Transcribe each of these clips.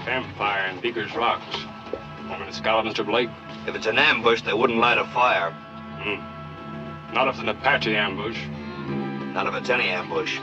Campfire in Beaker's Rocks. Want me to scout, Mr. Blake? If it's an ambush, they wouldn't light a fire. Not if it's an Apache ambush. Not if it's any ambush.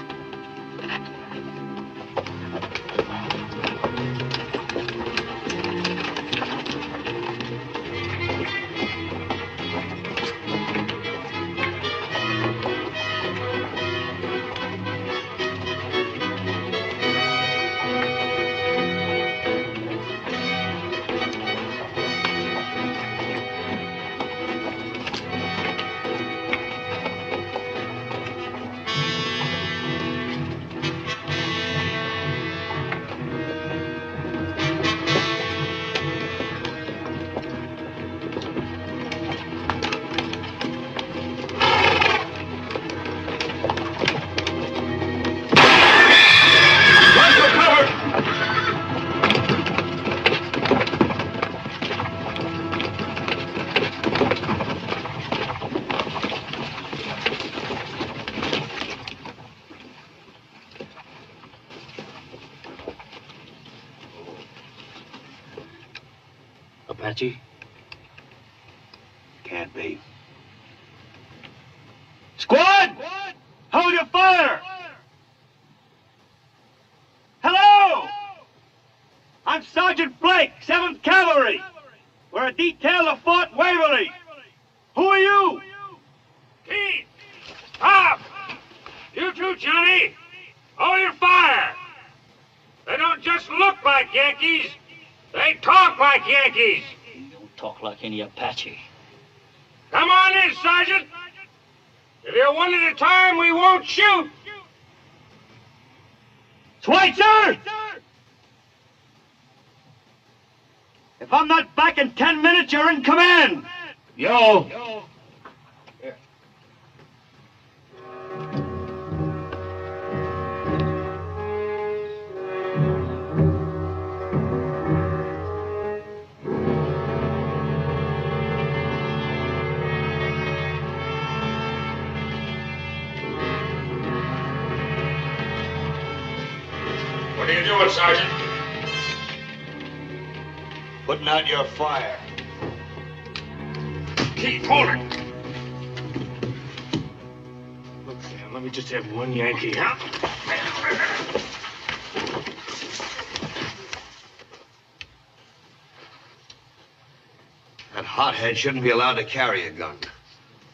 Apache? Can't be. Squad! Hold your fire! Hello! I'm Sergeant Blake, 7th Cavalry. We're a detail of Fort Waverly. Who are you? Keith! Pop! You too, Johnny! Hold your fire! They don't just look like Yankees, they talk like Yankees! You don't talk like any Apache. Come on in, Sergeant! If you're one at a time, we won't shoot! Schweitzer! If I'm not back in 10 minutes, you're in command! Yo! Here. What are you doing, Sergeant? Putting out your fire. Keith, hold it! Look, Sam, let me just have one Yankee, huh? That hothead shouldn't be allowed to carry a gun.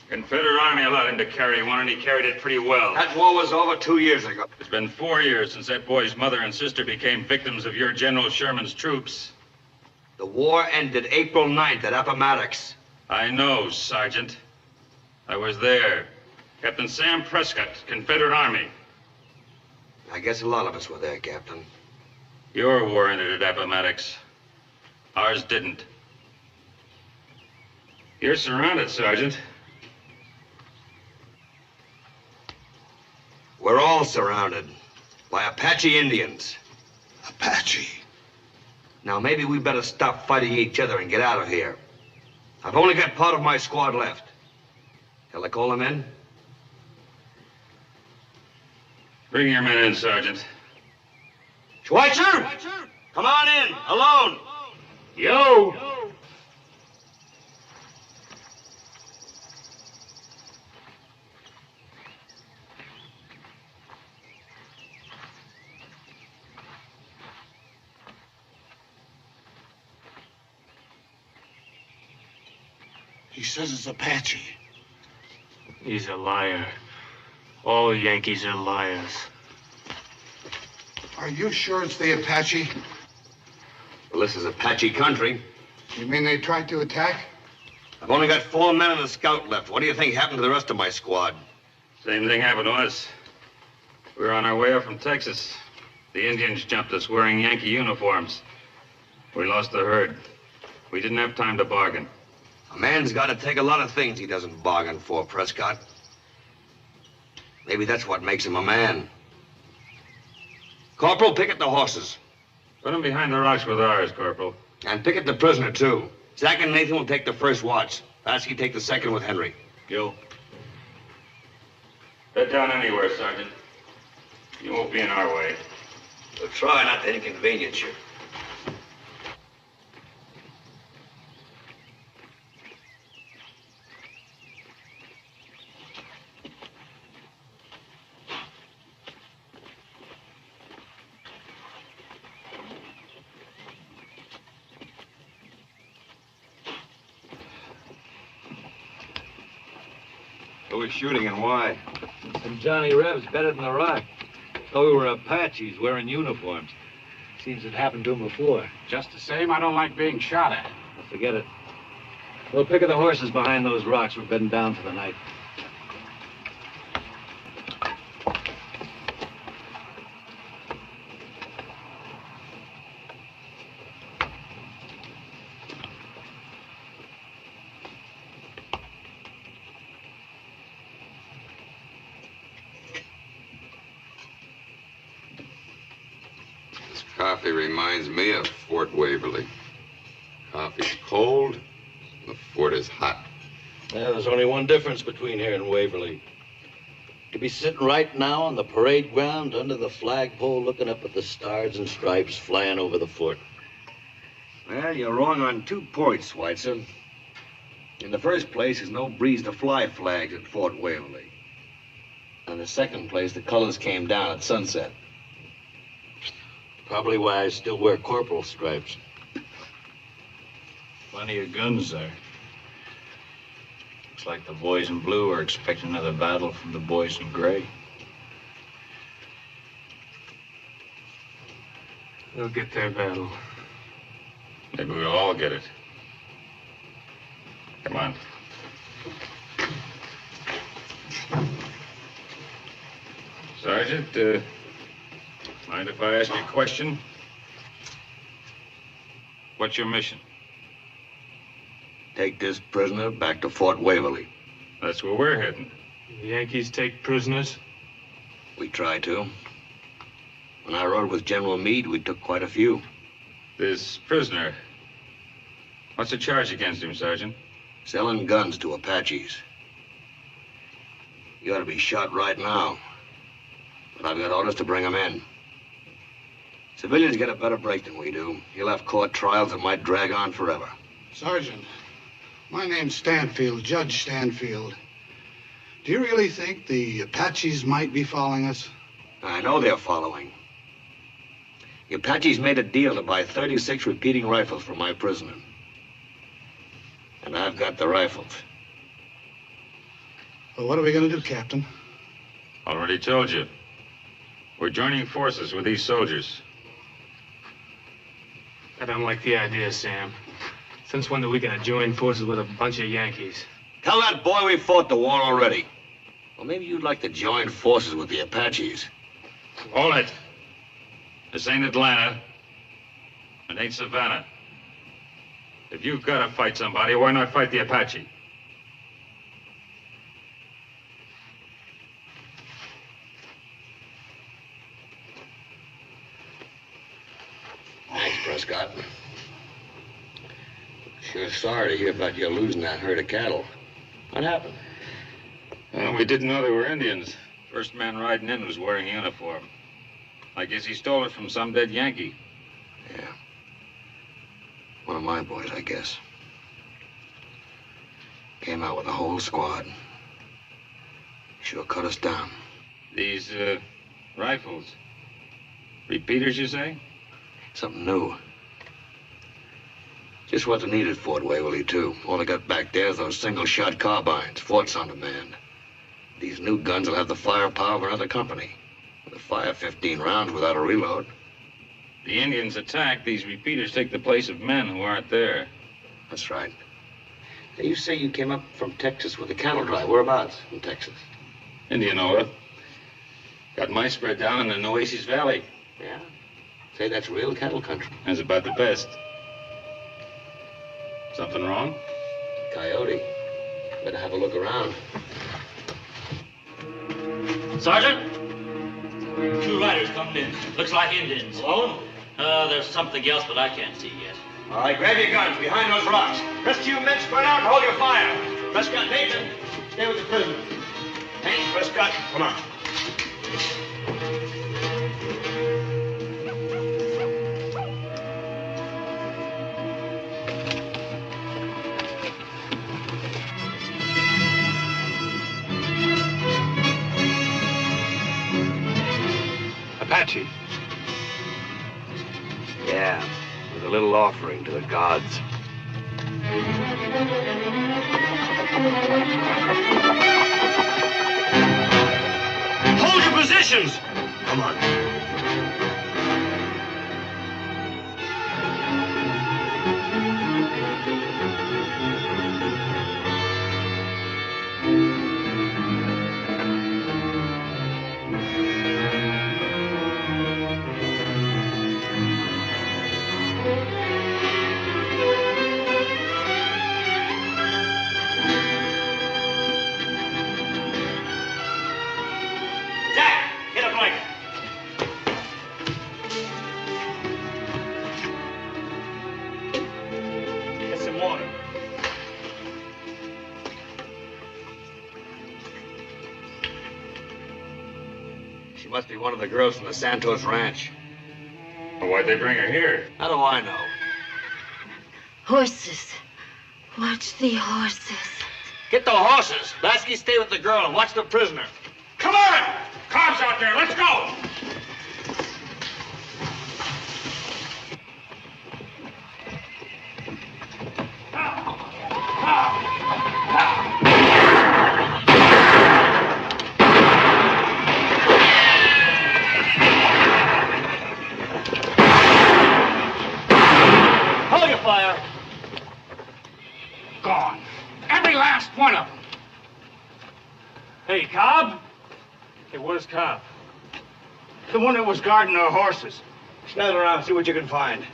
Confederate Army allowed him to carry one, and he carried it pretty well. That war was over 2 years ago. It's been 4 years since that boy's mother and sister became victims of your General Sherman's troops. The war ended April 9th at Appomattox. I know, Sergeant. I was there. Captain Sam Prescott, Confederate Army. I guess a lot of us were there, Captain. Your war ended at Appomattox. Ours didn't. You're surrounded, Sergeant. We're all surrounded by Apache Indians. Apache? Now, maybe we better stop fighting each other and get out of here. I've only got part of my squad left. Shall I call them in? Bring your men in, Sergeant. Schweitzer! Come on in, alone. Yo! He says it's Apache. He's a liar. All Yankees are liars. Are you sure it's the Apache? Well, this is Apache country. You mean they tried to attack? I've only got 4 men and a scout left. What do you think happened to the rest of my squad? Same thing happened to us. We were on our way up from Texas. The Indians jumped us wearing Yankee uniforms. We lost the herd. We didn't have time to bargain. A man's got to take a lot of things he doesn't bargain for, Prescott. Maybe that's what makes him a man. Corporal, picket the horses. Put them behind the rocks with ours, Corporal. And picket the prisoner, too. Zach and Nathan will take the first watch. Lasky take the second with Henry. You. Bed down anywhere, Sergeant. You won't be in our way. We'll try not to inconvenience you. Who was shooting and why? Some Johnny Rebs better than the rock. Thought we were Apaches wearing uniforms. Seems it happened to them before. Just the same, I don't like being shot at. Forget it. We'll pick up the horses behind those rocks. We're bedding down for the night. Coffee reminds me of Fort Waverly. Coffee's cold, the fort is hot. Yeah, there's only one difference between here and Waverly. To be sitting right now on the parade ground under the flagpole looking up at the stars and stripes flying over the fort. Well, you're wrong on 2 points, Schweitzer. In the first place, there's no breeze to fly flags at Fort Waverly. In the second place, the colors came down at sunset. Probably why I still wear corporal stripes. Plenty of guns there. Looks like the boys in blue are expecting another battle from the boys in gray. They'll get their battle. Maybe we'll all get it. Come on. Sergeant, mind if I ask you a question? What's your mission? Take this prisoner back to Fort Waverly. That's where we're heading. The Yankees take prisoners? We try to. When I rode with General Meade, we took quite a few. This prisoner, what's the charge against him, Sergeant? Selling guns to Apaches. You ought to be shot right now. But I've got orders to bring him in. Civilians get a better break than we do. He'll have court trials that might drag on forever. Sergeant, my name's Stanfield, Judge Stanfield. Do you really think the Apaches might be following us? I know they're following. The Apaches made a deal to buy 36 repeating rifles for my prisoner. And I've got the rifles. Well, what are we going to do, Captain? Already told you. We're joining forces with these soldiers. I don't like the idea, Sam. Since when are we gonna join forces with a bunch of Yankees? Tell that boy we fought the war already. Well, maybe you'd like to join forces with the Apaches. Hold it. This ain't Atlanta. It ain't Savannah. If you've got to fight somebody, why not fight the Apache? Thanks, Prescott. Sure sorry to hear about you losing that herd of cattle. What happened? Well, we didn't know they were Indians. First man riding in was wearing a uniform. I guess he stole it from some dead Yankee. Yeah. One of my boys, I guess. Came out with a whole squad. Sure cut us down. These, rifles. Repeaters, you say? Something new. Just what they needed at Fort Waverly, too. All they got back there is those single-shot carbines. Fort's on demand. These new guns will have the firepower of another company. They'll fire 15 rounds without a reload. The Indians attack, these repeaters take the place of men who aren't there. That's right. Hey, you say you came up from Texas with a cattle drive. Whereabouts in Texas? Indianola. Got my spread down in the Nueces Valley. Yeah? Say that's real cattle country. That's about the best. Something wrong? Coyote. Better have a look around. Sergeant? 2 riders coming in. Looks like Indians. Alone? There's something else, but I can't see yet. All right, grab your guns behind those rocks. Rest of you men spread out and hold your fire. Prescott, Nathan, stay with the prisoner. Hank, Prescott, come on. Apache. Yeah, with a little offering to the gods. Hold your positions! Come on. She must be one of the girls from the Santos Ranch. Well, why'd they bring her here? How do I know? Horses. Watch the horses. Get the horses. Lasky, stay with the girl and watch the prisoner. Come on! Cobb's out there. Let's go! Hold your fire! Gone. Every last one of them. Hey, Cobb? Hey, where's Cobb? The one that was guarding our horses. Smell around, see what you can find.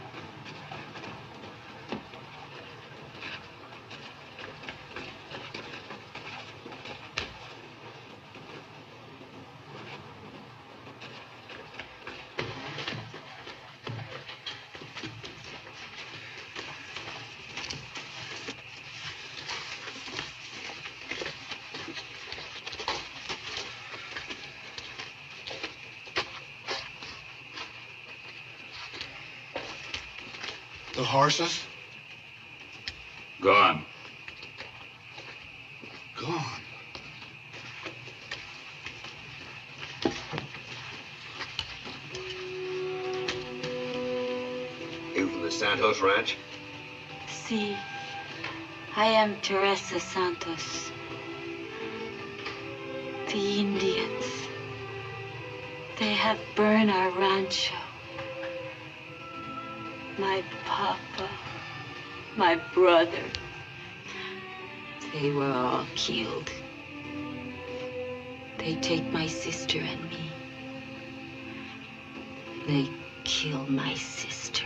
The horses? Gone. Gone. You from the Santos Ranch? See, I am Teresa Santos. The Indians. They have burned our rancho. My papa, my brother, they were all killed. They take my sister and me. They kill my sister.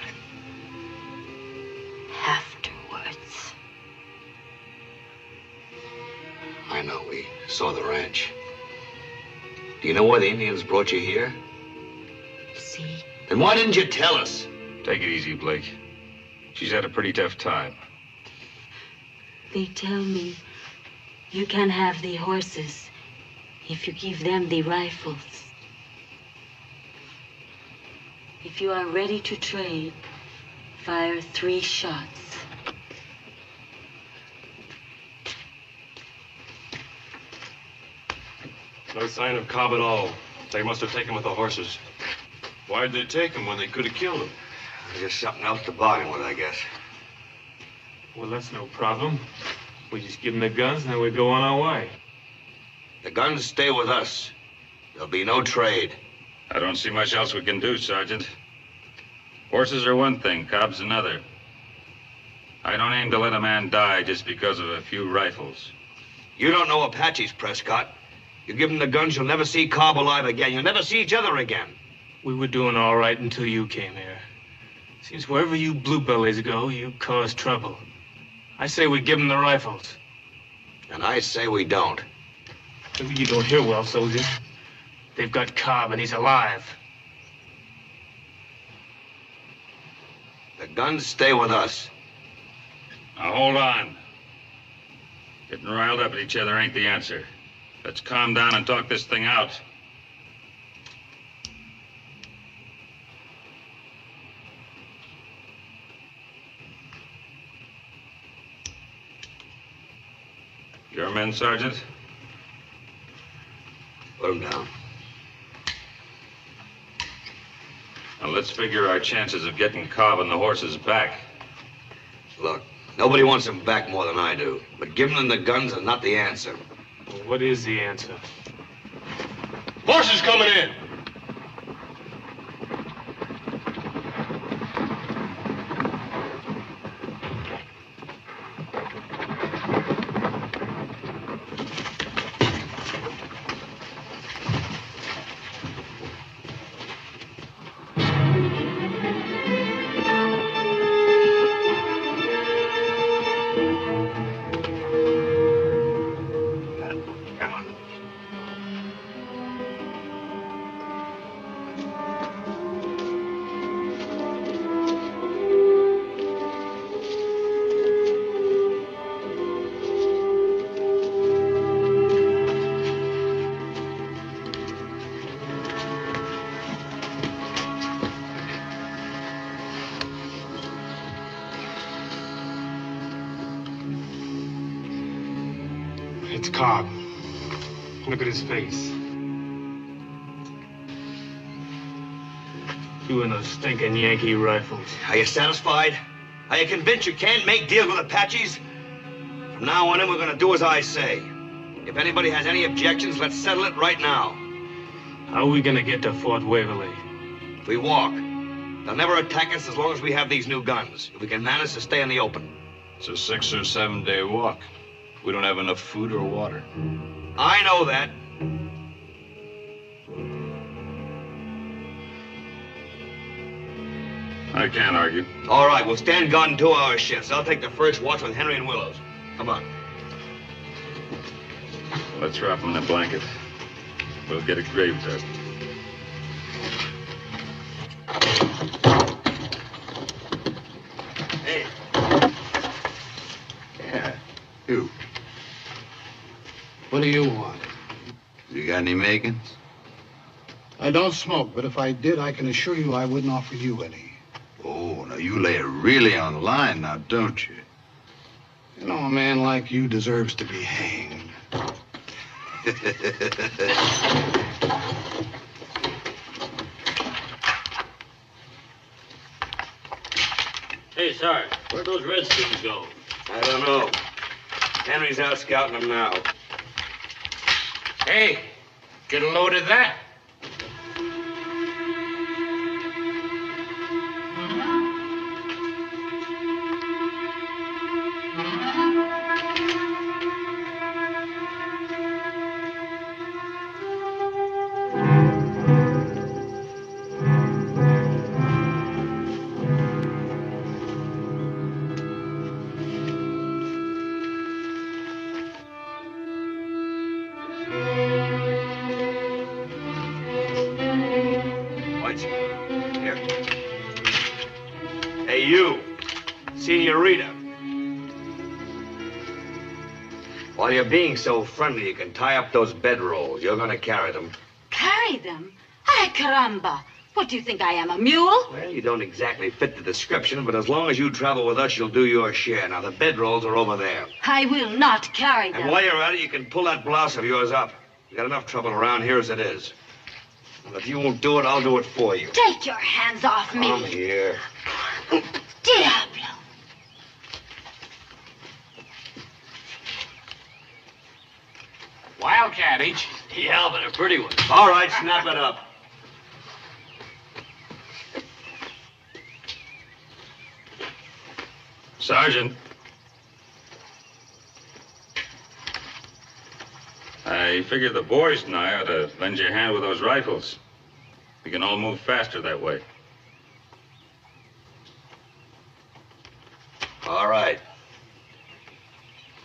Afterwards. I know. We saw the ranch. Do you know why the Indians brought you here? See? Then why didn't you tell us? Take it easy, Blake. She's had a pretty tough time. They tell me you can have the horses if you give them the rifles. If you are ready to trade, fire 3 shots. No sign of Cobb at all. They must have taken him with the horses. Why'd they take him when they could have killed him? Just something else to bargain with, I guess. Well, that's no problem. We just give them the guns and then we go on our way. The guns stay with us. There'll be no trade. I don't see much else we can do, Sergeant. Horses are one thing, Cobb's another. I don't aim to let a man die just because of a few rifles. You don't know Apaches, Prescott. You give them the guns, you'll never see Cobb alive again. You'll never see each other again. We were doing all right until you came here. Seems wherever you bluebellies go, you cause trouble. I say we give them the rifles. And I say we don't. Maybe you don't hear well, soldier. They've got Cobb and he's alive. The guns stay with us. Now hold on. Getting riled up at each other ain't the answer. Let's calm down and talk this thing out. Your men, Sergeant? Put them down. Now let's figure our chances of getting Cobb and the horses back. Look, nobody wants them back more than I do. But giving them the guns is not the answer. Well, what is the answer? Horses coming in! It's Cobb. Look at his face. You and those stinking Yankee rifles. Are you satisfied? Are you convinced you can't make deals with Apaches? From now on in, we're gonna do as I say. If anybody has any objections, let's settle it right now. How are we gonna get to Fort Waverly? If we walk, they'll never attack us as long as we have these new guns. If we can manage to stay in the open. It's a 6 or 7 day walk. We don't have enough food or water. I know that. I can't argue. All right, we'll stand guard in 2-hour shifts. I'll take the first watch with Henry and Willows. Come on. Let's wrap him in a blanket. We'll get a grave dust. Hey. Yeah, you. What do you want? You got any makings? I don't smoke, but if I did, I can assure you I wouldn't offer you any. Oh, now you lay it really on the line now, don't you? You know, a man like you deserves to be hanged. Hey, Sarge, where'd those Redskins go? I don't know. Henry's out scouting them now. Hey, get a load of that. Here. Hey, you. Senorita. While you're being so friendly, you can tie up those bedrolls. You're gonna carry them. Carry them? Ay, caramba. What, do you think I am, a mule? Well, you don't exactly fit the description, but as long as you travel with us, you'll do your share. Now, the bedrolls are over there. I will not carry them. And while you're at it, you can pull that blouse of yours up. You got enough trouble around here as it is. And if you won't do it, I'll do it for you. Take your hands off me. Come here. Diablo. Wildcat, ain't you? Yeah, but a pretty one. All right, snap it up. Sergeant. I figure the boys and I ought to lend you a hand with those rifles. We can all move faster that way. All right.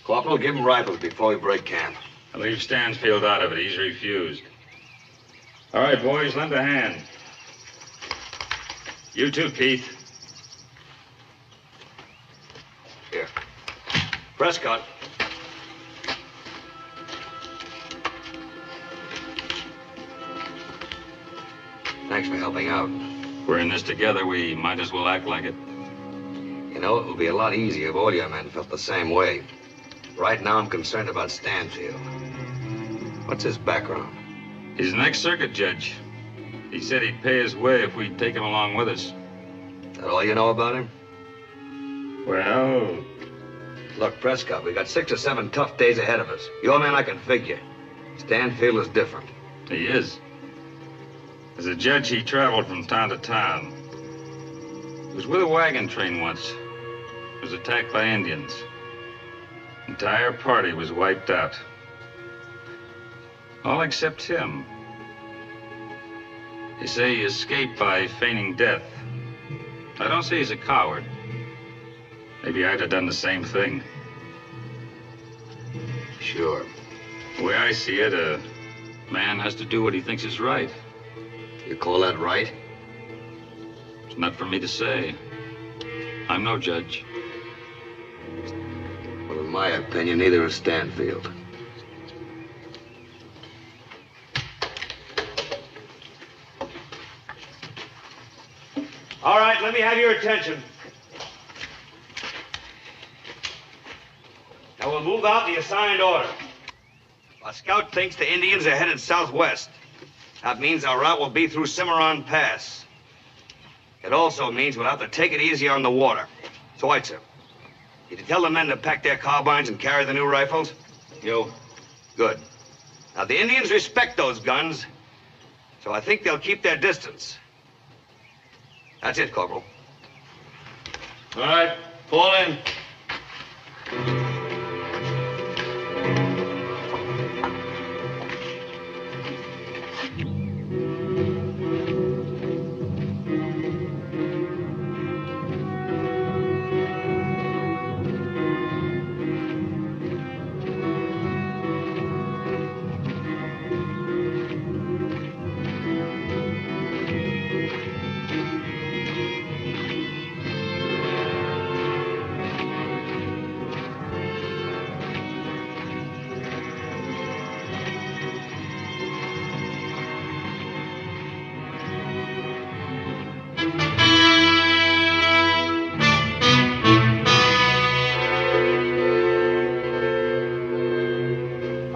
Corporal, give him rifles before we break camp. I'll leave Stansfield out of it. He's refused. All right, boys, lend a hand. You too, Keith. Here. Prescott. Thanks for helping out. We're in this together. We might as well act like it. You know, it would be a lot easier if all your men felt the same way. Right now, I'm concerned about Stanfield. What's his background? He's an ex-circuit judge. He said he'd pay his way if we'd take him along with us. That all you know about him? Well... Look, Prescott, we got 6 or 7 tough days ahead of us. Your man I can figure. Stanfield is different. He is. As a judge, he traveled from town to town. He was with a wagon train once. He was attacked by Indians. The entire party was wiped out. All except him. They say he escaped by feigning death. I don't say he's a coward. Maybe I'd have done the same thing. Sure. The way I see it, a man has to do what he thinks is right. You call that right? It's not for me to say. I'm no judge. Well, in my opinion, neither is Stanfield. All right, let me have your attention. Now we'll move out the assigned order. Our scout thinks the Indians are headed southwest. That means our route will be through Cimarron Pass. It also means we'll have to take it easy on the water. Schweitzer, did you tell the men to pack their carbines and carry the new rifles? You. Good. Now, the Indians respect those guns, so I think they'll keep their distance. That's it, Corporal. All right, fall in.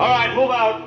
All right, move out.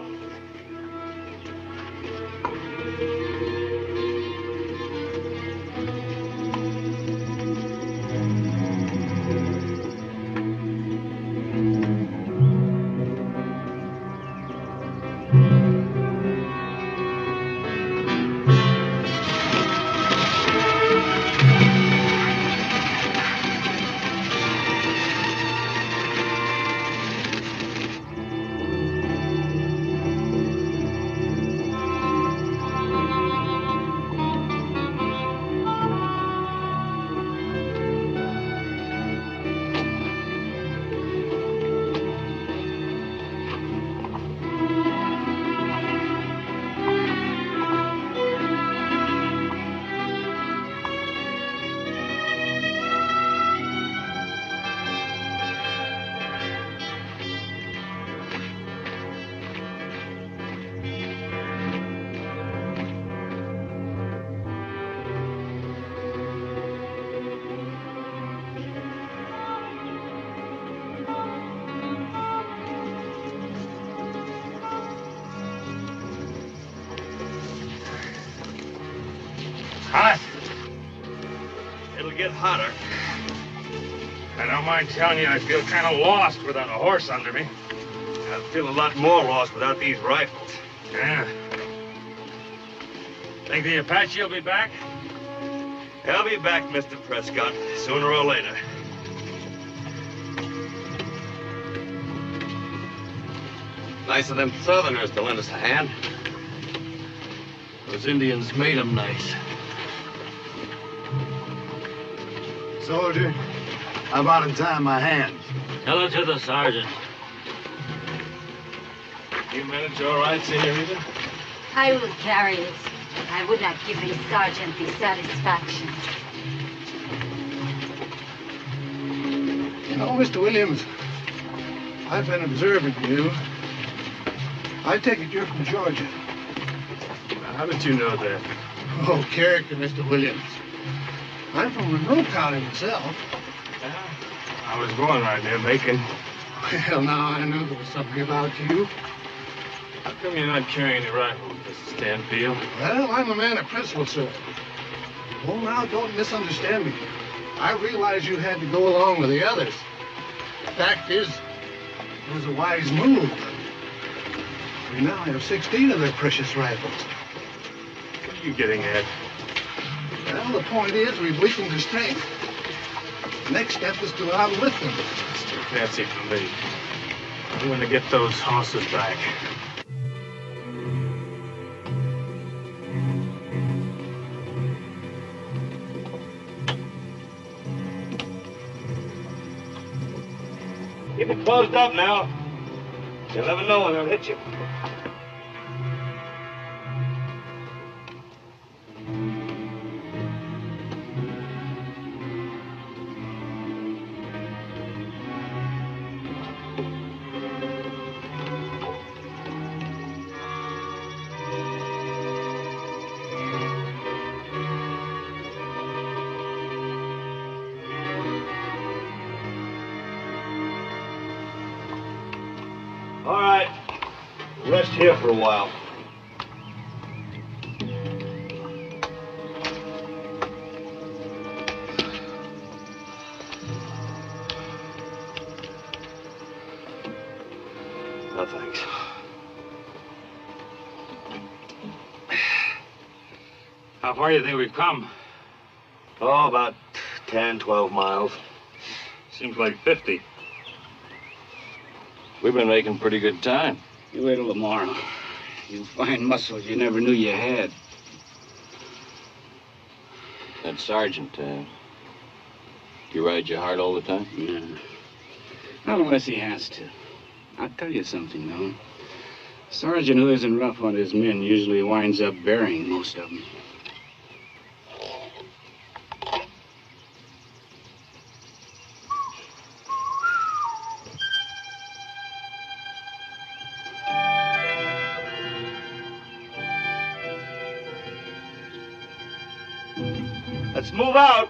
Hot? It'll get hotter. I don't mind telling you, I feel kind of lost without a horse under me. I feel a lot more lost without these rifles. Yeah. Think the Apache will be back? I'll be back, Mr. Prescott, sooner or later. Nice of them Southerners to lend us a hand. Those Indians made them nice. Soldier, how about untying my hands? Tell it to the sergeant. You manage all right, Senorita? I will carry it. I would not give a sergeant the satisfaction. You know, Mr. Williams, I've been observing you. I take it you're from Georgia. How did you know that? Oh, character, Mr. Williams. I'm from Monroe County myself. I was born right near Macon. Well, now I knew there was something about you. How come you're not carrying a rifle, Mr. Stanfield? Well, I'm a man of principle, sir. Oh, now, don't misunderstand me. I realize you had to go along with the others. The fact is, it was a wise move. We now have 16 of their precious rifles. What are you getting at? Well, the point is, we've weakened their strength. The next step is to outwit them. It's too fancy for me. I'm going to get those horses back. Keep it closed up now. You'll never know when they'll hit you. All right. Rest here for a while. No, thanks. How far do you think we've come? Oh, about 10, 12 miles. Seems like 50. We've been making pretty good time. You wait till tomorrow. You'll find muscles you never knew you had. That sergeant, you ride your heart all the time? Yeah. Not unless he has to. I'll tell you something, though. Sergeant who isn't rough on his men usually winds up burying most of them. Let's move out.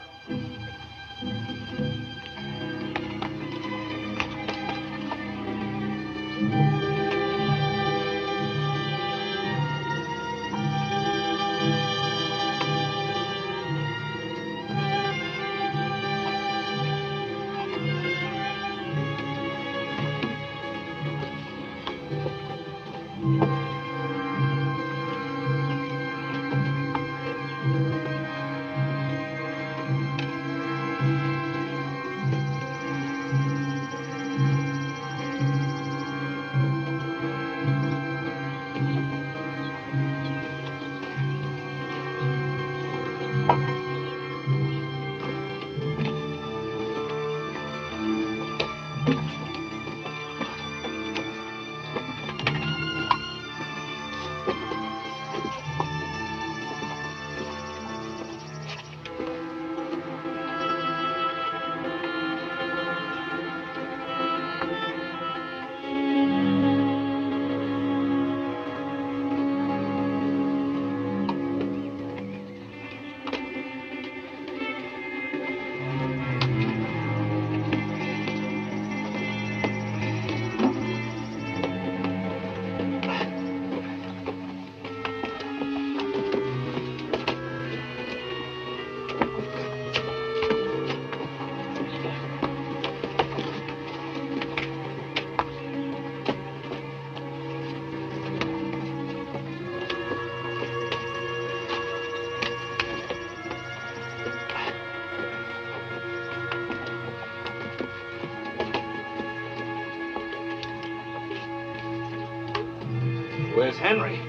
Where's Henry?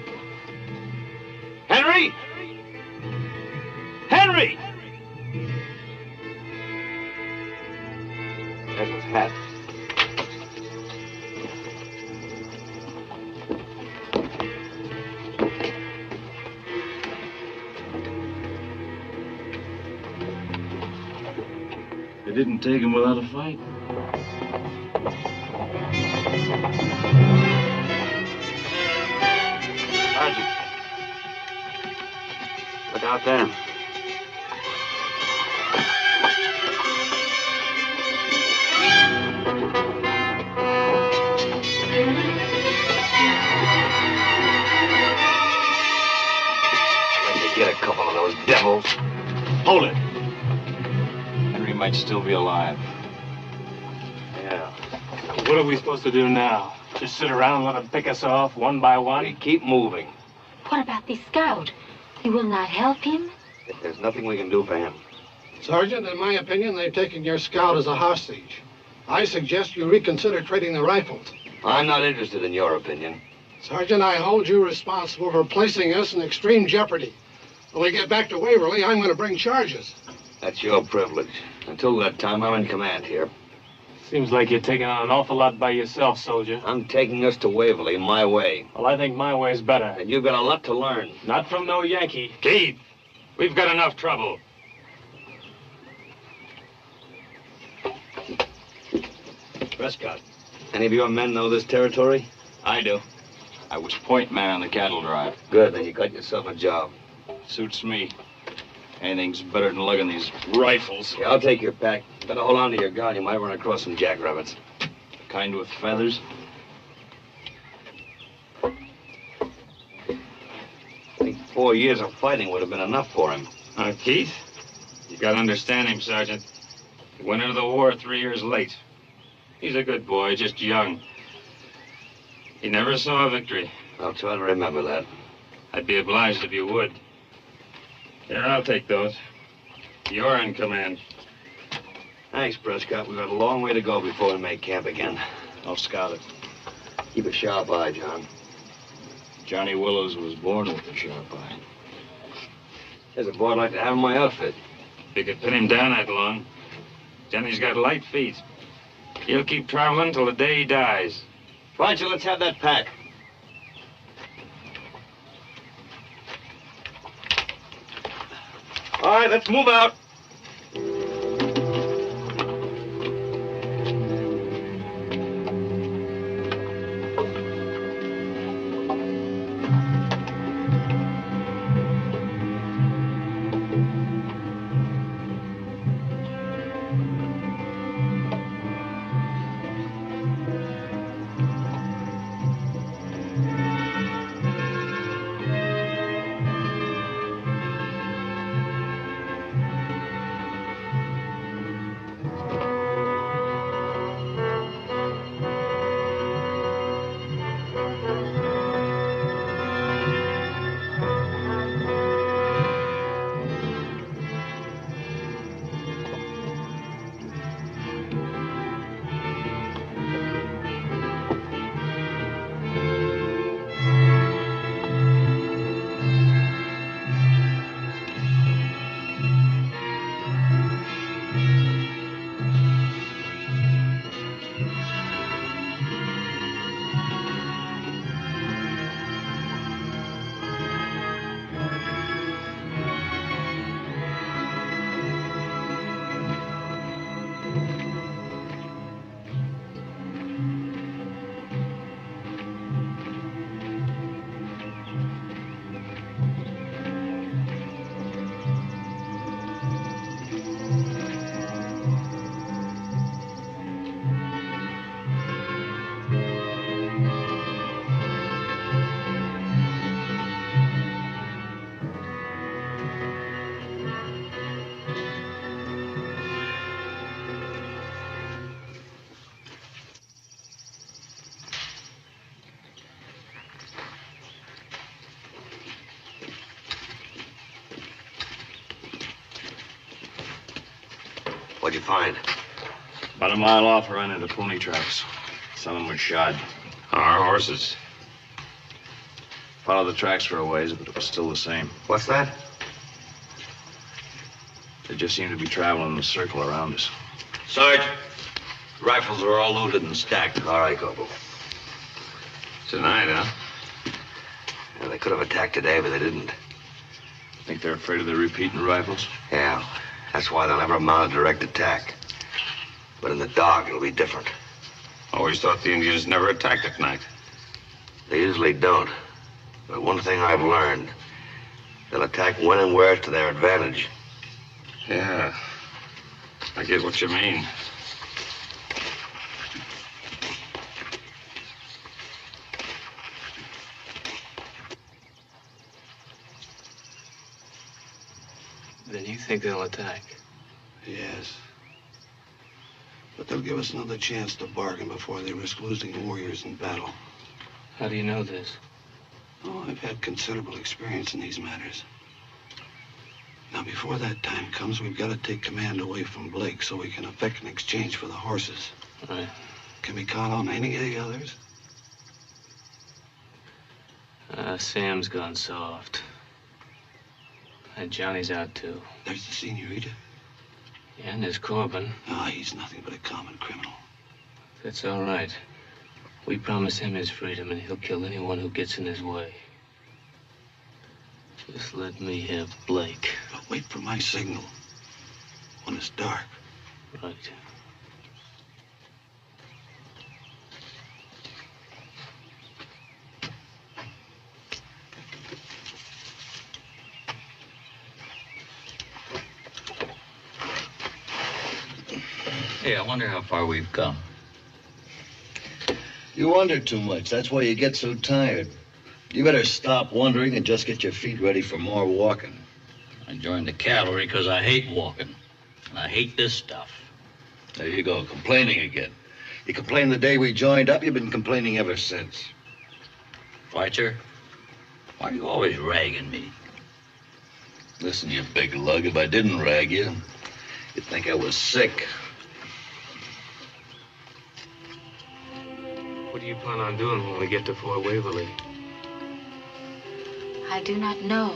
Henry! Henry! There's his hat. didn't take him without a fight. Sergeant. Look out there. Get a couple of those devils. Hold it. Henry might still be alive. Yeah. What are we supposed to do now? Just sit around and let them pick us off one by one? We keep moving. What about the scout? You will not help him? There's nothing we can do for him. Sergeant, in my opinion, they've taken your scout as a hostage. I suggest you reconsider trading the rifles. I'm not interested in your opinion. Sergeant, I hold you responsible for placing us in extreme jeopardy. When we get back to Waverly, I'm going to bring charges. That's your privilege. Until that time, I'm in command here. Seems like you're taking on an awful lot by yourself, soldier. I'm taking us to Waverly my way. Well, I think my way's better. And you've got a lot to learn. Not from no Yankee. Keith, we've got enough trouble. Prescott, any of your men know this territory? I do. I was point man on the cattle drive. Good, then you got yourself a job. Suits me. Anything's better than lugging these rifles. Yeah, I'll take your pack. Better hold on to your gun. You might run across some jackrabbits. Kind with feathers. I think 4 years of fighting would have been enough for him. Keith, you gotta understand him, Sergeant. He went into the war 3 years late. He's a good boy, just young. He never saw a victory. I'll try to remember that. I'd be obliged if you would. Here, I'll take those. You're in command. Thanks, Prescott. We've got a long way to go before we make camp again. I'll scout it. Keep a sharp eye, John. Johnny Willows was born with a sharp eye. There's a boy I'd like to have in my outfit. If you could pin him down that long. Johnny's got light feet. He'll keep traveling till the day he dies. Roger, let's have that pack. All right, let's move out. What'd you find? About a mile off, I ran into pony tracks. Some of them were shod. Our horses. Followed the tracks for a ways, but it was still the same. What's that? They just seemed to be traveling in a circle around us. Sarge, rifles are all loaded and stacked. All right, Corporal. Tonight, huh? Yeah, they could have attacked today, but they didn't. Think they're afraid of the repeating rifles? Yeah, that's why they'll never mount a direct attack. But in the dark, it'll be different. Always thought the Indians never attacked at night. They usually don't. But one thing I've learned, they'll attack when and where it's to their advantage. Yeah, I get what you mean. Then you think they'll attack? Yes. But they'll give us another chance to bargain before they risk losing warriors in battle. How do you know this? Oh, I've had considerable experience in these matters. Now, before that time comes, we've got to take command away from Blake so we can effect an exchange for the horses. Right. Can we count on any of the others? Sam's gone soft. And Johnny's out, too. There's the senorita. Yeah, and there's Corbin. Ah, he's nothing but a common criminal. That's all right. We promise him his freedom, and he'll kill anyone who gets in his way. Just let me have Blake. But wait for my signal. When it's dark. Right. Hey, I wonder how far we've come. You wonder too much. That's why you get so tired. You better stop wondering and just get your feet ready for more walking. I joined the cavalry because I hate walking. And I hate this stuff. There you go, complaining again. You complained the day we joined up. You've been complaining ever since. Fletcher, why are you always ragging me? Listen, you big lug, if I didn't rag you, you'd think I was sick. What do you plan on doing when we get to Fort Waverly? I do not know.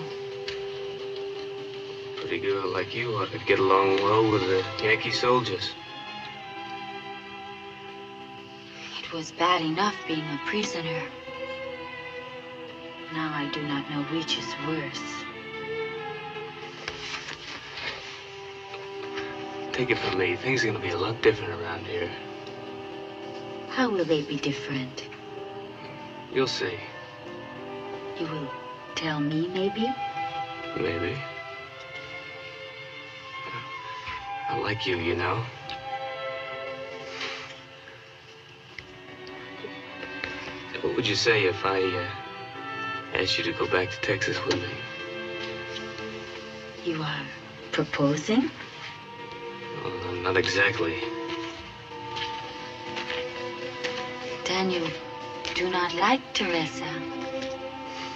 Pretty girl like you ought to get along well with the Yankee soldiers. It was bad enough being a prisoner. Now I do not know which is worse. Take it from me, things are gonna be a lot different around here. How will they be different? You'll see. You will tell me, maybe? Maybe. I like you, you know. What would you say if I asked you to go back to Texas with me? You are proposing? Well, not exactly. Then you do not like Teresa.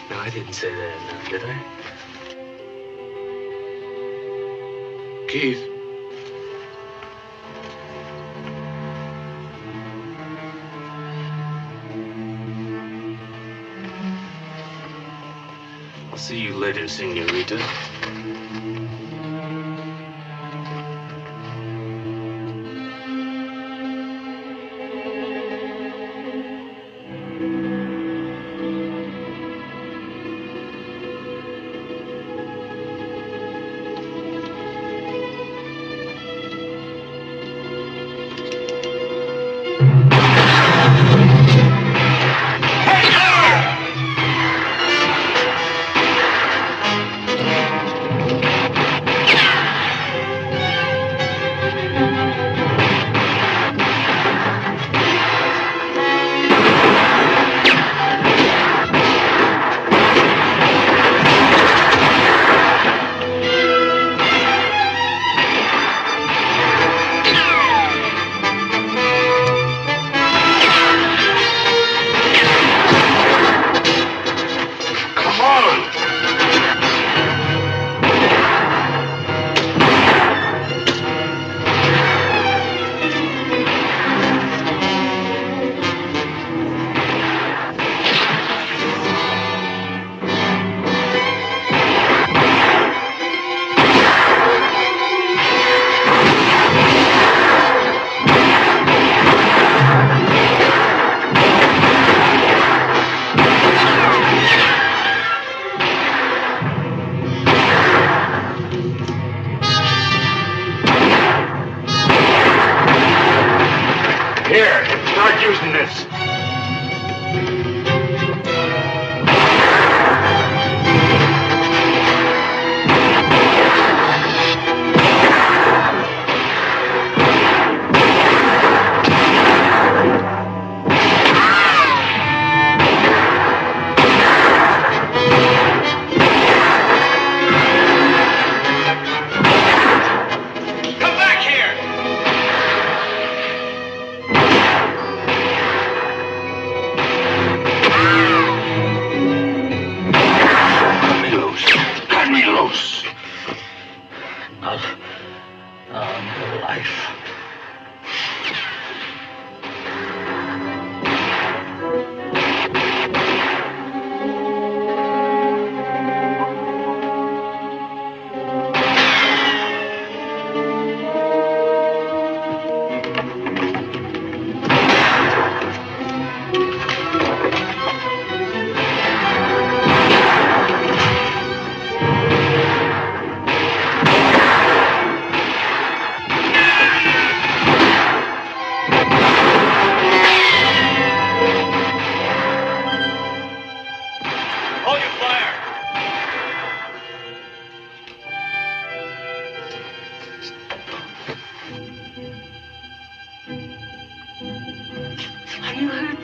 No, I didn't say that, no, did I? Keith. I'll see you later, senorita.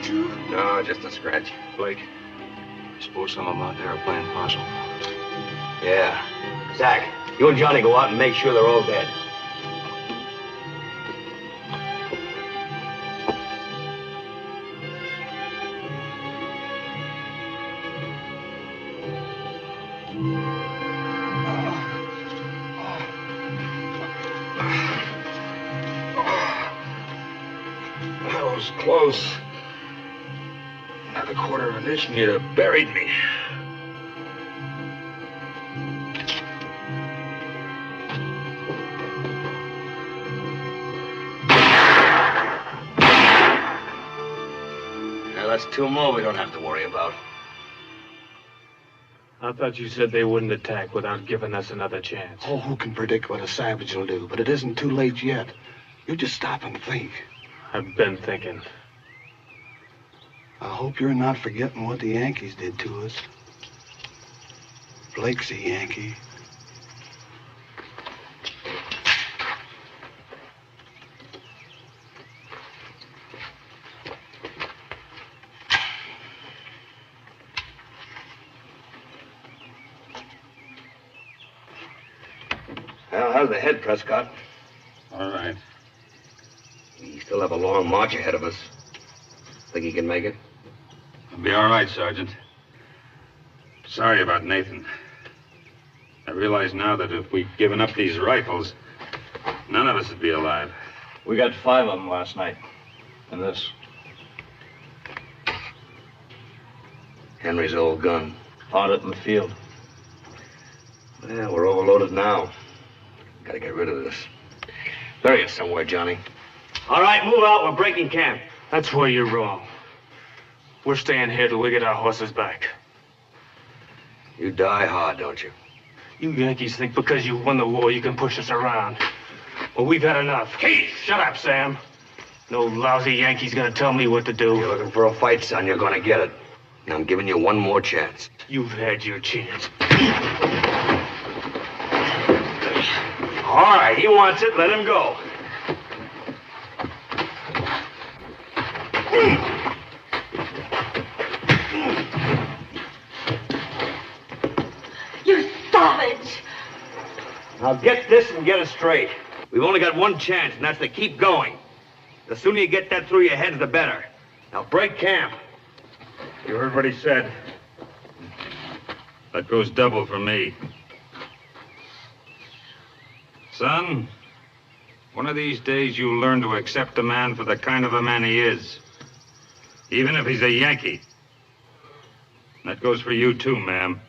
No, just a scratch. Blake, I suppose some of them out there are playing possum. Yeah. Zach, you and Johnny go out and make sure they're all dead. That was close. Another quarter of an inch and you'd have buried me. Now, that's two more we don't have to worry about. I thought you said they wouldn't attack without giving us another chance. Oh, who can predict what a savage will do? But it isn't too late yet. You just stop and think. I've been thinking. I hope you're not forgetting what the Yankees did to us. Blake's a Yankee. Well, how's the head, Prescott? All right. We still have a long march ahead of us. Think you can make it? I'll be all right, Sergeant. Sorry about Nathan. I realize now that if we'd given up these rifles, none of us would be alive. We got 5 of them last night. And this. Henry's old gun. Found it in the field. Well, we're overloaded now. Gotta get rid of this. Bury it somewhere, Johnny. All right, move out. We're breaking camp. That's where you're wrong. We're staying here till we get our horses back. You die hard, don't you? You Yankees think because you won the war you can push us around. Well, we've had enough. Keith! Shut up, Sam. No lousy Yankee's gonna tell me what to do. You're looking for a fight, son. You're gonna get it. And I'm giving you one more chance. You've had your chance. All right, he wants it. Let him go. You savage! Now get this and get it straight. We've only got one chance, and that's to keep going. The sooner you get that through your heads, the better. Now break camp. You heard what he said. That goes double for me. Son, one of these days you'll learn to accept a man for the kind of a man he is. Even if he's a Yankee. That goes for you too, ma'am.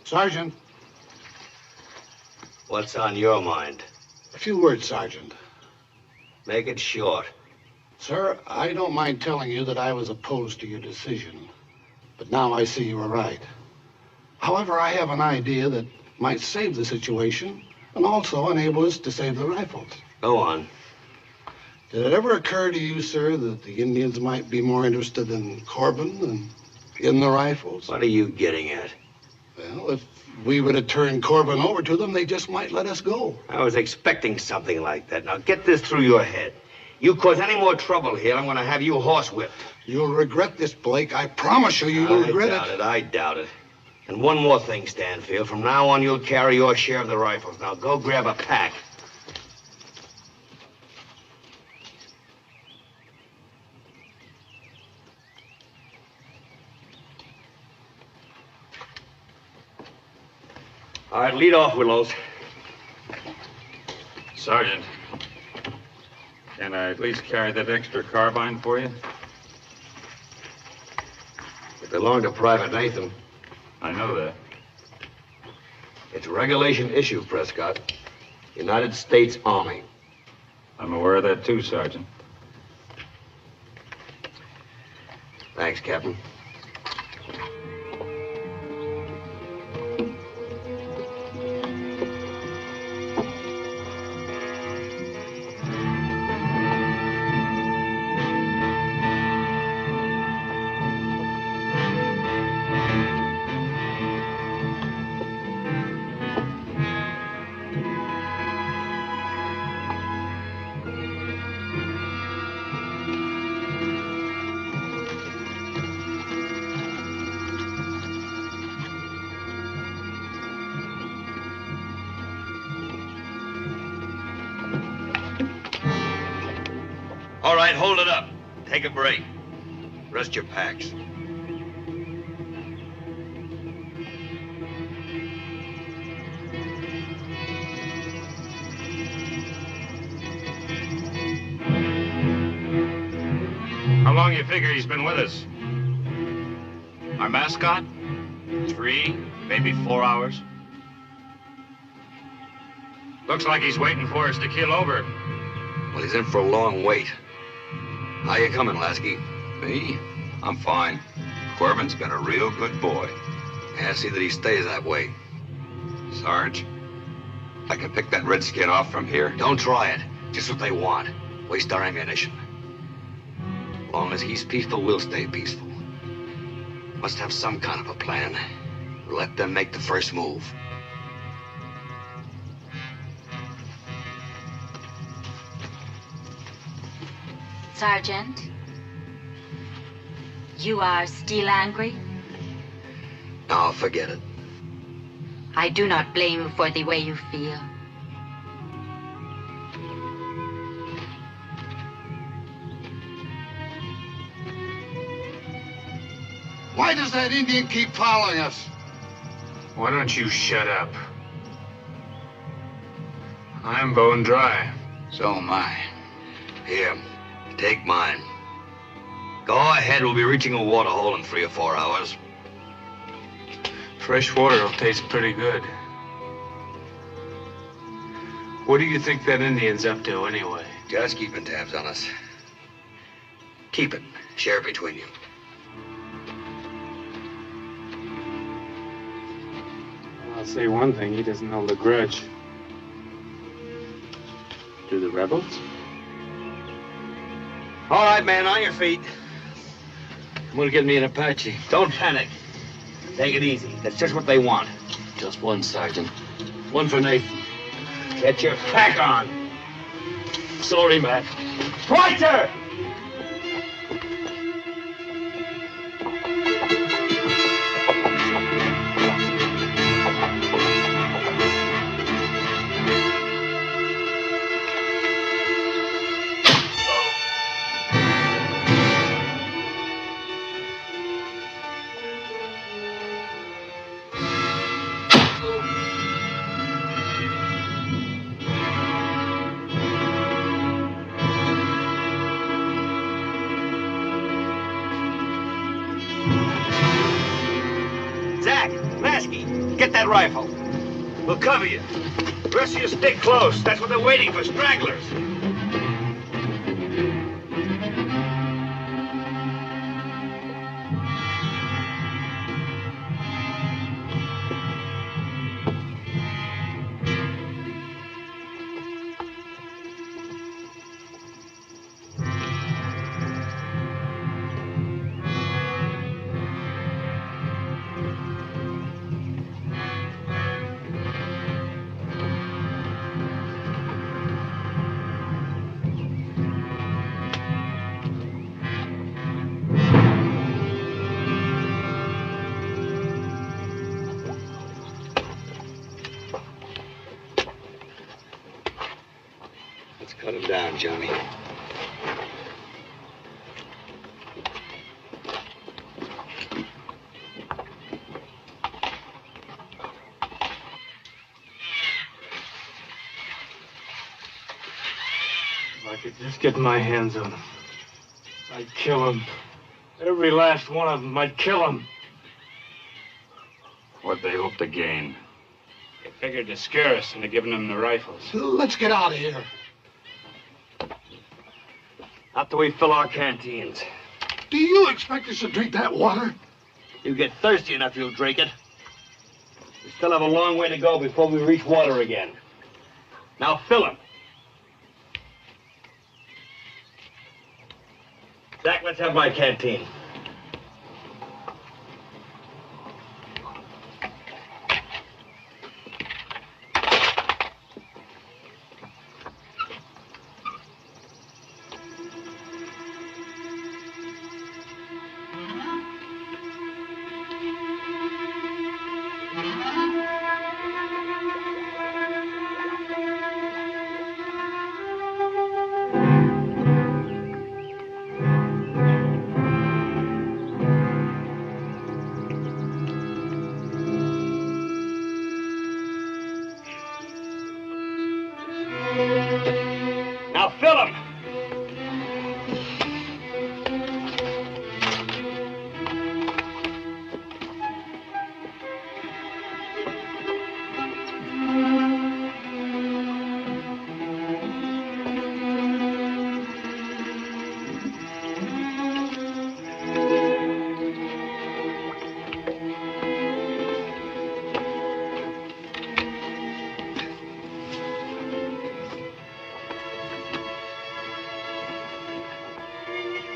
Sergeant. What's on your mind? A few words, Sergeant. Make it short. Sir, I don't mind telling you that I was opposed to your decision. But now I see you were right. However, I have an idea that might save the situation and also enable us to save the rifles. Go on. Did it ever occur to you, sir, that the Indians might be more interested in Corbin than in the rifles? What are you getting at? Well, if we were to turn Corbin over to them, they just might let us go. I was expecting something like that. Now get this through your head. You cause any more trouble here, I'm going to have you horsewhipped. You'll regret this, Blake. I promise you, you'll regret it. I doubt it. And one more thing, Stanfield. From now on, you'll carry your share of the rifles. Now go grab a pack. All right, lead off, Willows. Sergeant, can I at least carry that extra carbine for you? It belonged to Private Nathan. I know that. It's a regulation issue, Prescott. United States Army. I'm aware of that too, Sergeant. Thanks, Captain. All right, hold it up. Take a break. Rest your packs. How long you figure he's been with us? Our mascot? 3, maybe 4 hours. Looks like he's waiting for us to keel over. Well, he's in for a long wait. How you coming, Lasky? Me? I'm fine. Corbin's been a real good boy. Yeah, see that he stays that way. Sarge, I can pick that redskin off from here. Don't try it. Just what they want. Waste our ammunition. As long as he's peaceful, we'll stay peaceful. Must have some kind of a plan. Let them make the first move. Sergeant, you are still angry? No, forget it. I do not blame you for the way you feel. Why does that Indian keep following us? Why don't you shut up? I'm bone dry. So am I. Here, take mine. Go ahead, we'll be reaching a water hole in 3 or 4 hours. Fresh water will taste pretty good. What do you think that Indian's up to, anyway? Just keeping tabs on us. Keep it. Share it between you. I'll say one thing, he doesn't hold a grudge. Do the rebels? All right, man, on your feet. I'm gonna get me an Apache. Don't panic. Take it easy. That's just what they want. Just one, Sergeant. One for Nathan. Get your pack on. Sorry, Matt. Schweitzer! Get that rifle. We'll cover you. Rest of you stick close. That's what they're waiting for, stragglers. Cut him down, Johnny. If I could just get my hands on him, I'd kill him. Every last one of them, I'd kill him. What they hope to gain? They figured to scare us into giving them the rifles. Let's get out of here. Not till we fill our canteens. Do you expect us to drink that water? You get thirsty enough, you'll drink it. We still have a long way to go before we reach water again. Now fill him. Jack, let's have my canteen. Now fill him.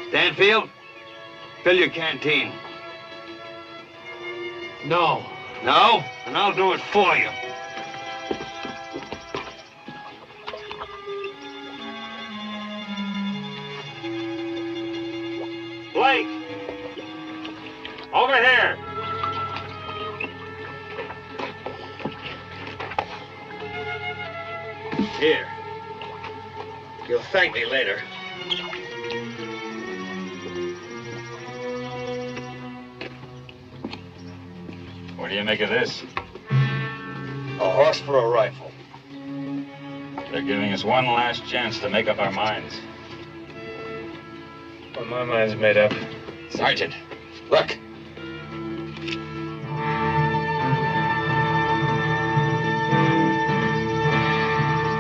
Stanfield, fill your canteen. No. No? And I'll do it for you. Blake! Over here! Here. You'll thank me later. What do you make of this? A horse for a rifle. They're giving us one last chance to make up our minds. Well, my mind's made up. Sergeant, look.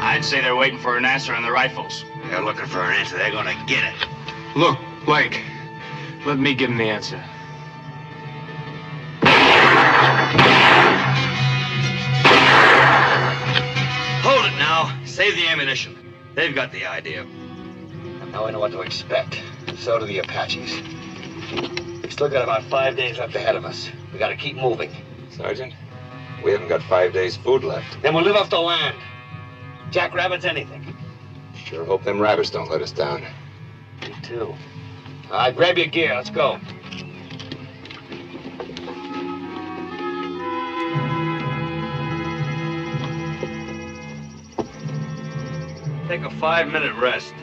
I'd say they're waiting for an answer on the rifles. They're looking for an answer. They're gonna get it. Look, Blake, let me give him the answer. Hold it now. Save the ammunition. They've got the idea. And now I know what to expect. So do the Apaches. We still got about 5 days left ahead of us. We gotta keep moving. Sergeant, we haven't got 5 days' food left. Then we'll live off the land. Jackrabbits, anything. Sure hope them rabbits don't let us down. Me too. All right, grab your gear. Let's go. Take a 5-minute rest.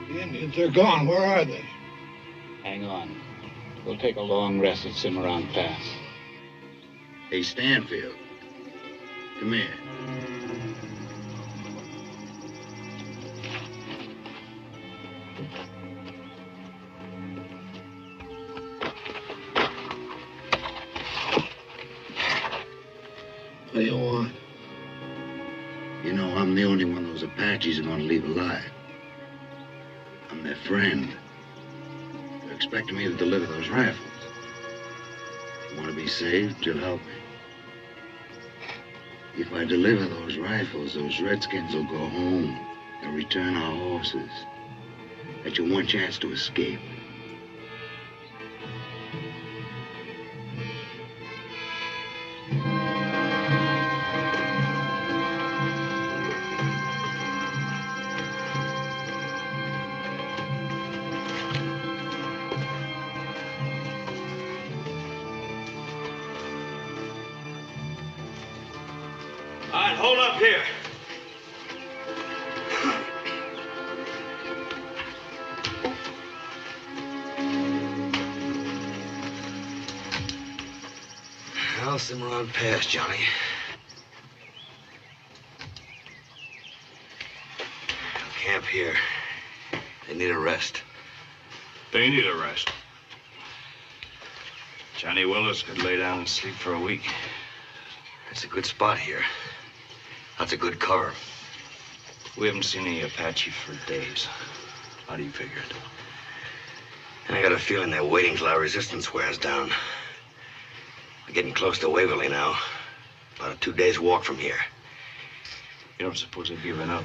The Indians are gone. Where are they? Hang on. We'll take a long rest at Cimarron Pass. Hey, Stanfield. Come here. What do you want? You know, I'm the only one those Apaches are going to leave alive. I'm their friend. They're expecting me to deliver those rifles. If you want to be saved, you'll help me. If I deliver those rifles, those Redskins will go home and return our horses. That's your one chance to escape. hold up here. Well, Cimarron Pass, Johnny. Camp here. They need a rest. They need a rest. Johnny Willis could lay down and sleep for a week. It's a good spot here. That's a good cover. We haven't seen any Apache for days. How do you figure it? And I got a feeling they're waiting till our resistance wears down. We're getting close to Waverly now. About a 2 days walk from here. You don't suppose they've given up?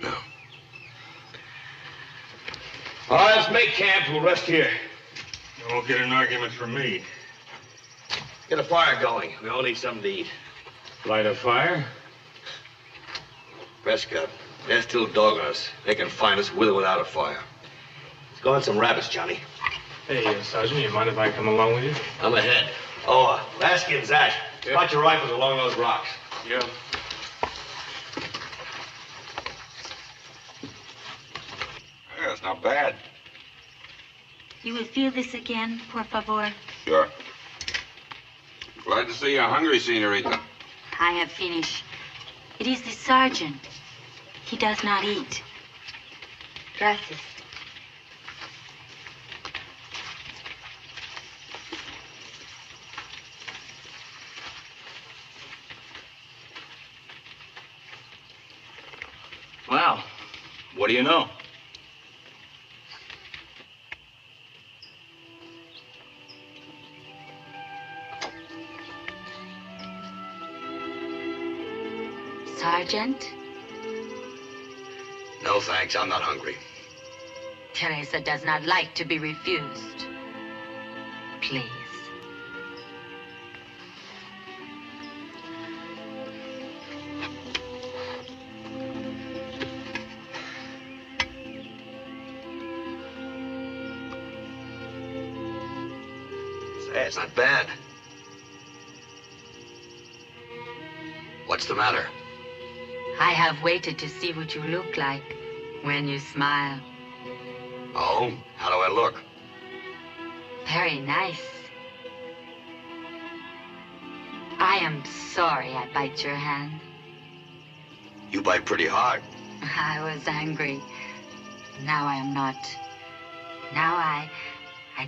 No. All right, let's make camp. We'll rest here. You won't get an argument from me. Get a fire going. We all need something to eat. Light a fire? Prescott, they're still dogging us. They can find us with or without a fire. Let's go hunt some rabbits, Johnny. Hey, Sergeant, you mind if I come along with you? I'm ahead. Oh, Laskin's that. Spot your rifles along those rocks. Yeah. Yeah, it's not bad. You will feel this again, por favor. Sure. Glad to see you're hungry, Senorita. I have finished. It is the sergeant. He does not eat. Gracias. Well, what do you know? Sergeant, No, thanks. I'm not hungry. Teresa does not like to be refused. Please. Say, it's not bad. What's the matter? I have waited to see what you look like when you smile. Oh, how do I look? Very nice. I am sorry I bite your hand. You bite pretty hard. I was angry. Now I am not. Now I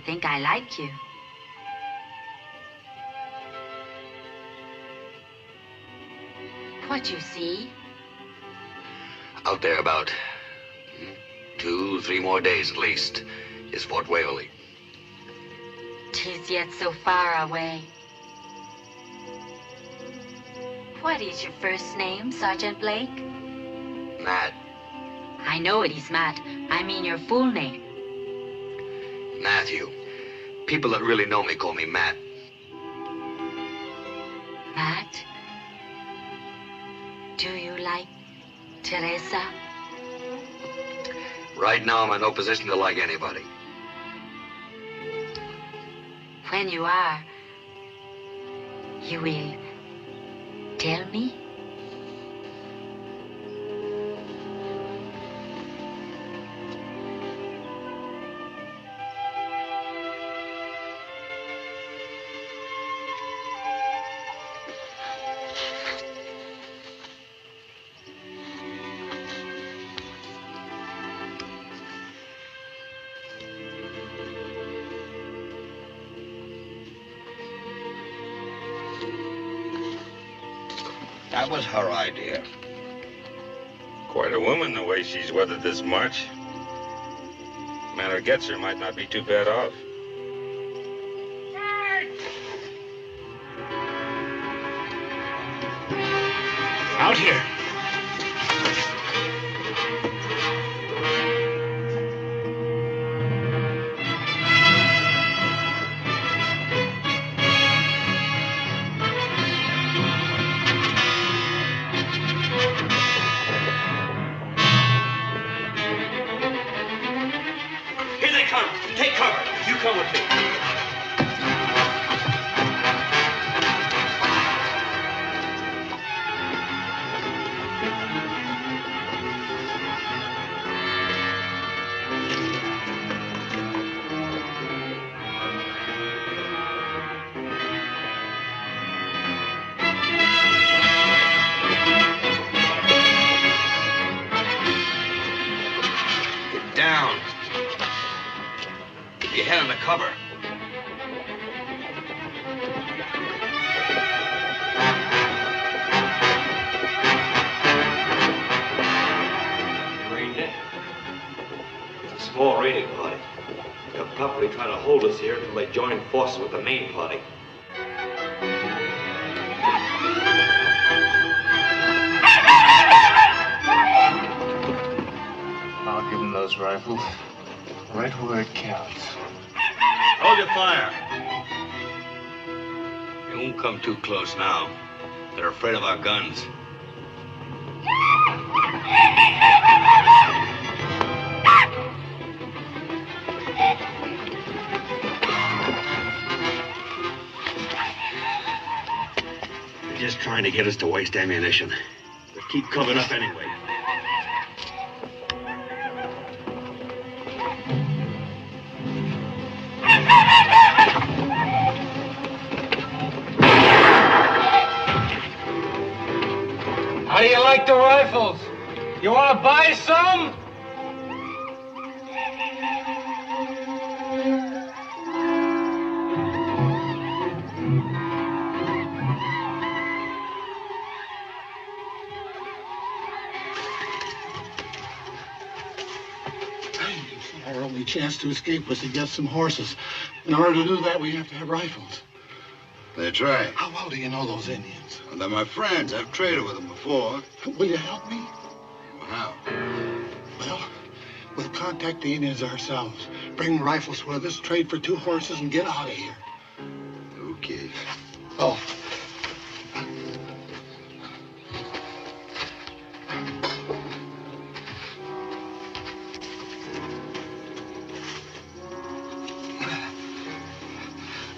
think I like you. What you see? Out there about 2, 3 more days at least is Fort Waverly. 'Tis yet so far away. What is your first name, Sergeant Blake? Matt. I know it is Matt. I mean your full name. Matthew. People that really know me call me Matt. Matt? Do you like Teresa? Right now, I'm in no position to like anybody. When you are, you will tell me? That was her idea. Quite a woman, the way she's weathered this march. Man who gets her might not be too bad off. Out here. Here they come. Take cover. You come with me. down. Keep your head under cover. Reined in. It's a small raiding party. They'll probably try to hold us here until they join forces with the main party. I'll give them those rifles. Right where it counts. Hold your fire. They won't come too close now. They're afraid of our guns. They're just trying to get us to waste ammunition. But keep coming up anyway. How do you like the rifles? You want to buy some? Our only chance to escape was to get some horses. In order to do that, we have to have rifles. That's right. How well do you know those Indians? Well, they're my friends. I've traded with them before. Will you help me? Well, how? Well, we'll contact the Indians ourselves. Bring rifles with us, trade for 2 horses, and get out of here. Okay. Oh.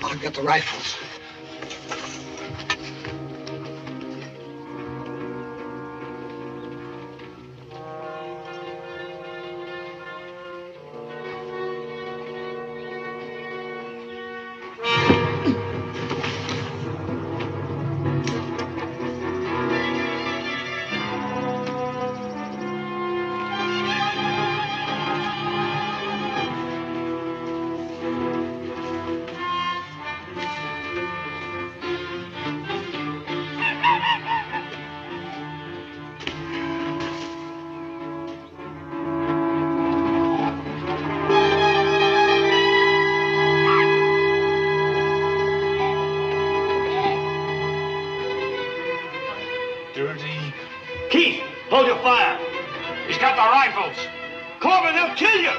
I'll get the rifles. Dirty. Keith, hold your fire. He's got the rifles. Corbin, they'll kill you.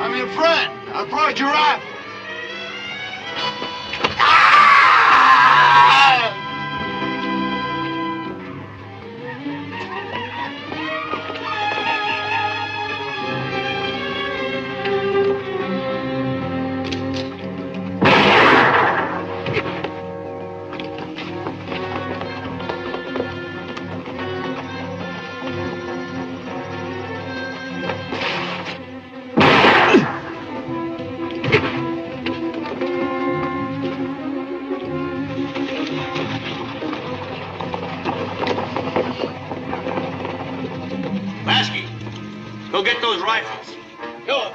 I'm your friend. I brought your rifle. Lasky, go get those rifles. Go.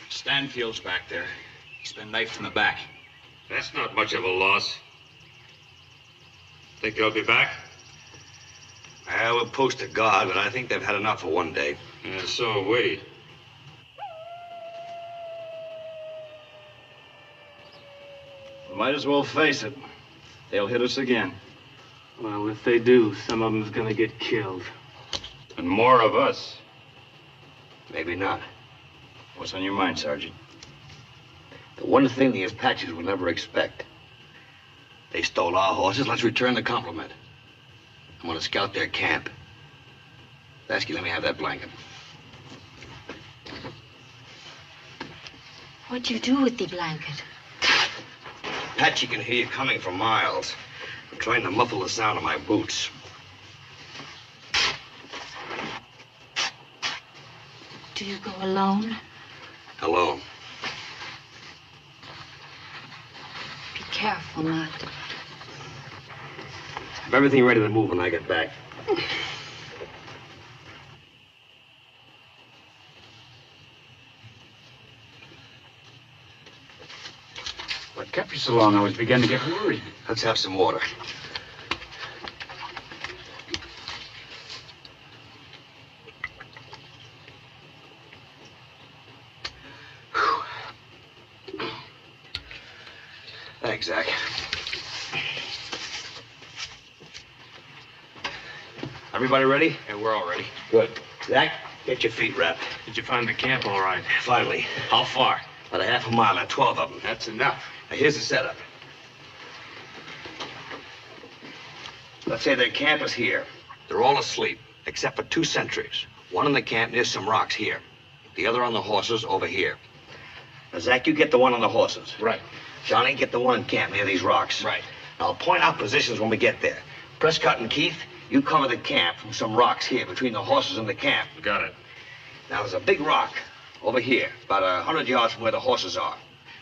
Stanfield's back there. He's been knifed in the back. That's not much of a loss. Think they'll be back? We'll post a guard, but I think they've had enough for one day. Yeah, so have we. We might as well face it. They'll hit us again. Well, if they do, some of them's gonna get killed. And more of us. Maybe not. What's on your mind, Sergeant? The one thing the Apaches will never expect. They stole our horses. Let's return the compliment. I want to scout their camp. Lasky, let me have that blanket. What do you do with the blanket? Patchy can hear you coming for miles. I'm trying to muffle the sound of my boots. Do you go alone? Alone. Be careful, Matt. Have everything ready to move when I get back. What kept you so long? I was beginning to get worried. Let's have some water. Thanks, Zach. Everybody ready? Yeah, we're all ready. Good. Zach, get your feet wrapped. Did you find the camp all right? Finally. How far? About a half a mile and 12 of them. That's enough. Now, here's the setup. Let's say their camp is here. They're all asleep, except for 2 sentries. One in the camp near some rocks here. The other on the horses over here. Now, Zach, you get the one on the horses. Right. Johnny, get the one in camp near these rocks. Right. Now, I'll point out positions when we get there. Prescott and Keith, you cover the camp from some rocks here between the horses and the camp. Got it. Now, there's a big rock over here, about 100 yards from where the horses are.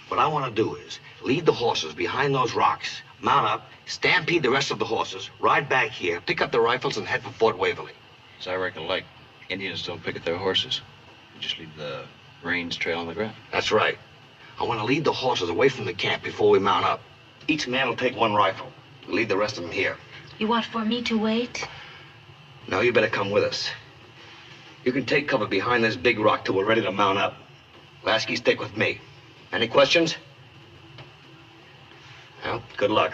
What I want to do is lead the horses behind those rocks, mount up, stampede the rest of the horses, ride back here, pick up the rifles, and head for Fort Waverly. As I recollect, Indians don't picket their horses. They just leave the reins trail on the ground. That's right. I want to lead the horses away from the camp before we mount up. Each man will take 1 rifle. We'll leave the rest of them here. You want for me to wait? Now, you better come with us. You can take cover behind this big rock till we're ready to mount up. Lasky, stick with me. Any questions? Well, good luck.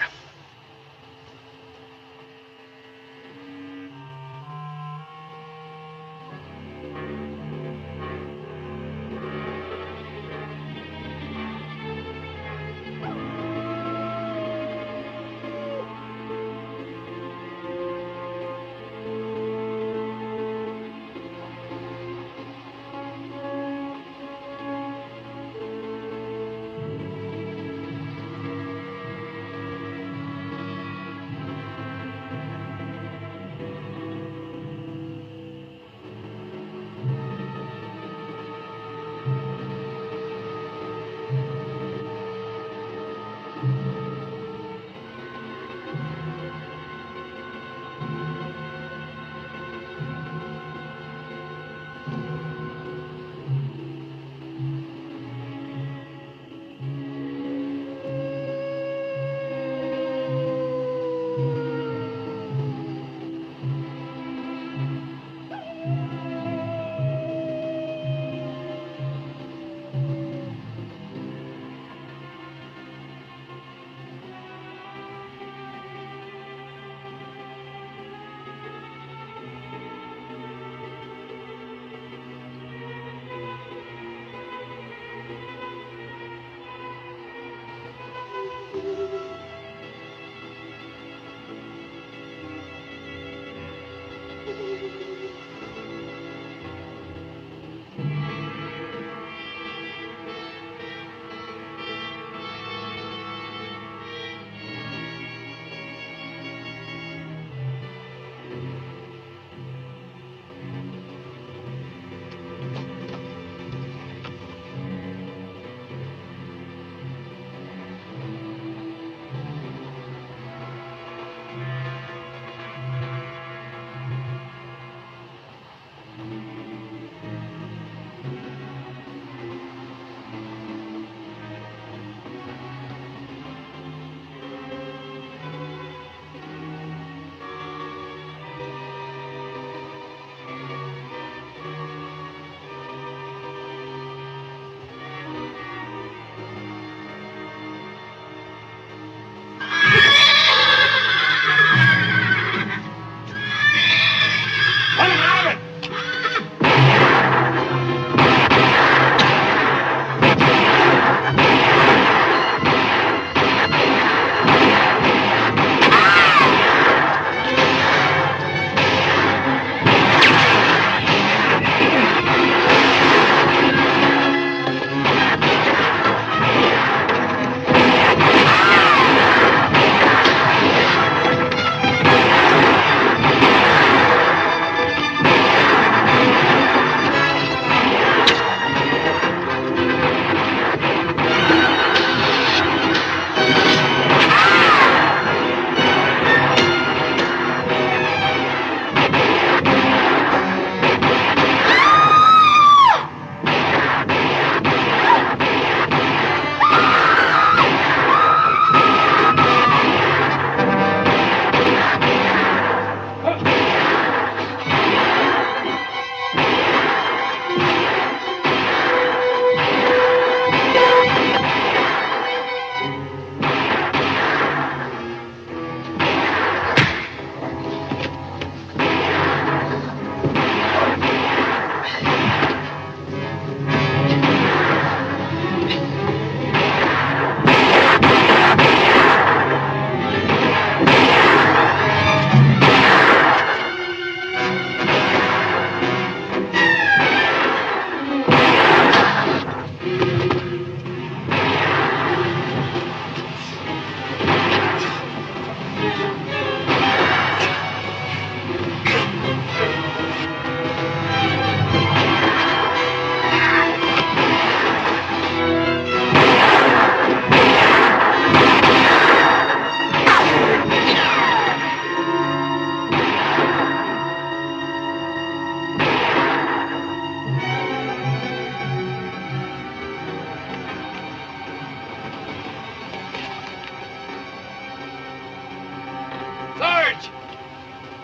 Sarge!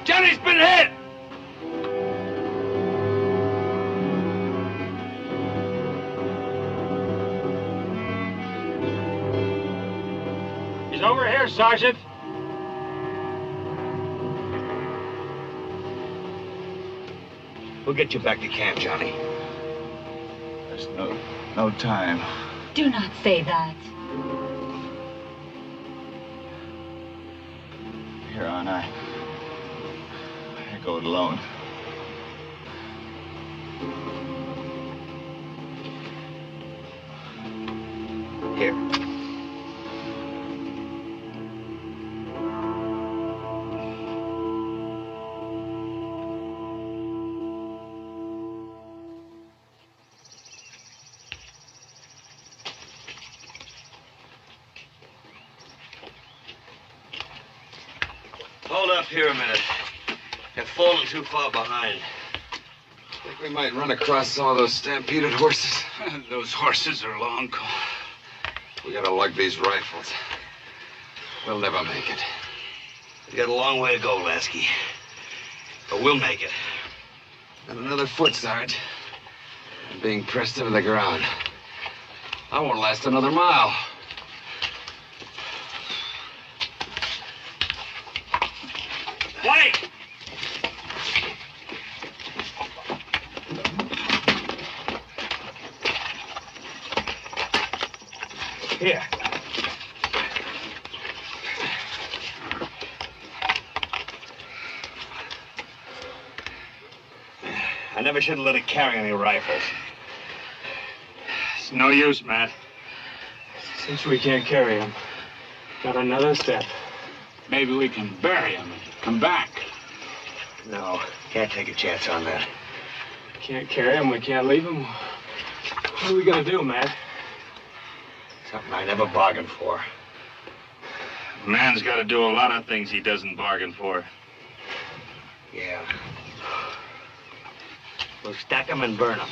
Johnny's been hit! He's over here, Sergeant. We'll get you back to camp, Johnny. There's no time. Do not say that. Here on, I go it alone. Here. Hold up here a minute. You're falling too far behind. Think we might run across some of those stampeded horses? Those horses are long gone. We gotta lug these rifles. We'll never make it. You got a long way to go, Lasky. But we'll make it. Not another foot, Sarge. I'm being pressed into the ground. I won't last another mile. Wait! Here. I never should have let it carry any rifles. It's no use, Matt. Since we can't carry him, not another step. Maybe we can bury him and come back. No, can't take a chance on that. Can't carry him, we can't leave him. What are we gonna do, Matt? Something I never bargained for. A man's got to do a lot of things he doesn't bargain for. Yeah. We'll stack them and burn them.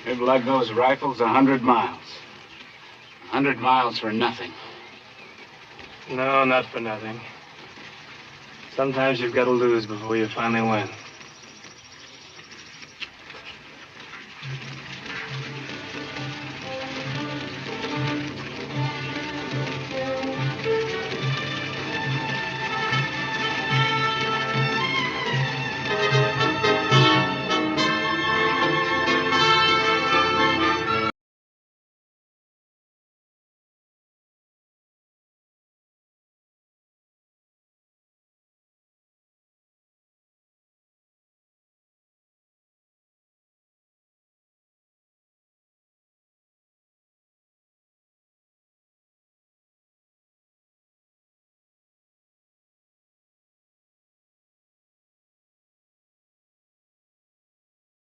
We've lugged those rifles 100 miles. 100 miles for nothing. No, not for nothing. Sometimes you've got to lose before you finally win.